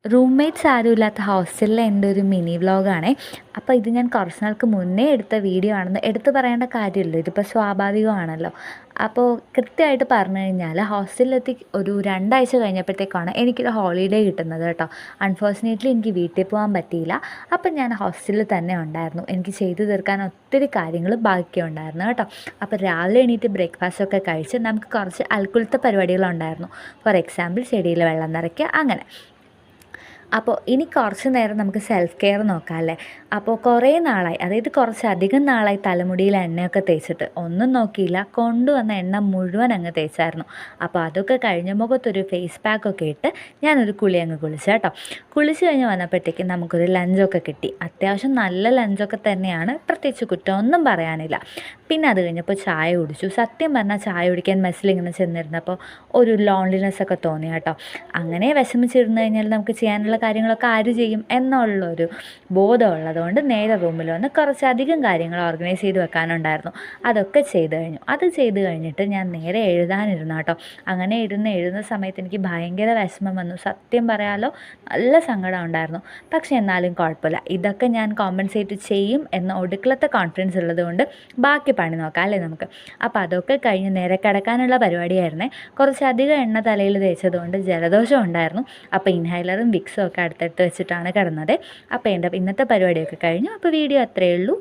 Roommates ആരുമില്ലാത്ത ഹോസ്റ്റലിലെ എൻ്റെ ഒരു മിനി വ്ലോഗാണേ. അപ്പോൾ ഇത് ഞാൻ കുറച്ച് നാൾക്ക് മുന്നേ എടുത്ത വീഡിയോ ആണെന്ന് എടുത്ത് പറയേണ്ട കാര്യമില്ല. ഇതിപ്പോൾ സ്വാഭാവികമാണല്ലോ. അപ്പോൾ കൃത്യമായിട്ട് പറഞ്ഞു കഴിഞ്ഞാൽ ഹോസ്റ്റലിലെത്തി ഒരു 2 ആഴ്ച കഴിഞ്ഞപ്പോഴത്തേക്കാണ് എനിക്കൊരു ഹോളിഡേ കിട്ടുന്നത് കേട്ടോ. അൺഫോർച്യുനേറ്റ്ലി എനിക്ക് വീട്ടിൽ പോകാൻ പറ്റിയില്ല. അപ്പം ഞാൻ ഹോസ്റ്റലിൽ തന്നെ ഉണ്ടായിരുന്നു. എനിക്ക് ചെയ്തു തീർക്കാൻ ഒത്തിരി കാര്യങ്ങൾ ബാക്കിയുണ്ടായിരുന്നു കേട്ടോ. അപ്പോൾ രാവിലെ എണീറ്റ് ബ്രേക്ക്ഫാസ്റ്റൊക്കെ കഴിച്ച് നമുക്ക് കുറച്ച് അൽക്കുലത്തെ പരിപാടികളുണ്ടായിരുന്നു. ഫോർ എക്സാമ്പിൾ ചെടിയിൽ വെള്ളം നിറയ്ക്കുക അങ്ങനെ. അപ്പോൾ ഇനി കുറച്ച് നേരം നമുക്ക് സെൽഫ് കെയർ നോക്കാം അല്ലേ. അപ്പോൾ കുറേ നാളായി, അതായത് കുറച്ചധികം നാളായി തലമുടിയിൽ എണ്ണയൊക്കെ തേച്ചിട്ട് ഒന്നും നോക്കിയില്ല, കൊണ്ടുവന്ന എണ്ണ മുഴുവൻ അങ്ങ് തേച്ചായിരുന്നു. അപ്പോൾ അതൊക്കെ കഴിഞ്ഞ മുഖത്തൊരു ഫേസ് പാക്കൊക്കെ ഇട്ട് ഞാനൊരു കുളി അങ്ങ് കുളിച്ചു കേട്ടോ. കുളിച്ച് കഴിഞ്ഞ് വന്നപ്പോഴത്തേക്കും നമുക്കൊരു ലഞ്ചൊക്കെ കിട്ടി. അത്യാവശ്യം നല്ല ലഞ്ചൊക്കെ തന്നെയാണ്, പ്രത്യേകിച്ച് കുറ്റമൊന്നും പറയാനില്ല. പിന്നെ അത് കഴിഞ്ഞപ്പോൾ ചായ കുടിച്ചു. സത്യം പറഞ്ഞാൽ ചായ കുടിക്കാൻ മെസ്സിലിങ്ങനെ ചെന്നിരുന്നപ്പോൾ ഒരു ലോൺലിനെസ്സൊക്കെ തോന്നി കേട്ടോ. അങ്ങനെ വിഷമിച്ചിരുന്നു കഴിഞ്ഞാൽ നമുക്ക് ചെയ്യാനുള്ള കാര്യങ്ങളൊക്കെ ആര് ചെയ്യും എന്നുള്ളൊരു ബോധമുള്ളതുകൊണ്ട് നേരെ റൂമിൽ വന്ന് കുറച്ചധികം കാര്യങ്ങൾ ഓർഗനൈസ് ചെയ്ത് വെക്കാനുണ്ടായിരുന്നു. അതൊക്കെ ചെയ്ത് കഴിഞ്ഞു. അത് ചെയ്ത് കഴിഞ്ഞിട്ട് ഞാൻ നേരെ എഴുതാനിരുന്നു കേട്ടോ. അങ്ങനെ എഴുതുന്ന സമയത്ത് എനിക്ക് ഭയങ്കര വിഷമം വന്നു. സത്യം പറയാലോ, നല്ല സങ്കടം ഉണ്ടായിരുന്നു. പക്ഷേ എന്നാലും കുഴപ്പമില്ല, ഇതൊക്കെ ഞാൻ കോമ്പൻസേറ്റ് ചെയ്യും എന്ന ഒടുക്കലത്തെ കോൺഫിഡൻസ് ഉള്ളതുകൊണ്ട് ബാക്കി പണി നോക്കാം അല്ലേ നമുക്ക്. അപ്പോൾ അതൊക്കെ കഴിഞ്ഞ് നേരെ കിടക്കാനുള്ള പരിപാടിയായിരുന്നേ. കുറച്ചധികം എണ്ണ തലയിൽ തേച്ചതുകൊണ്ട് ജലദോഷം ഉണ്ടായിരുന്നു. അപ്പോൾ ഇൻഹൈലറും വിക്സും ഒക്കെ അടുത്തടുത്ത് വെച്ചിട്ടാണ് കിടന്നത്. അപ്പോൾ എൻ്റെ ഇന്നത്തെ പരിപാടിയൊക്കെ കഴിഞ്ഞു. അപ്പോൾ വീഡിയോ അത്രയേ ഉള്ളൂ.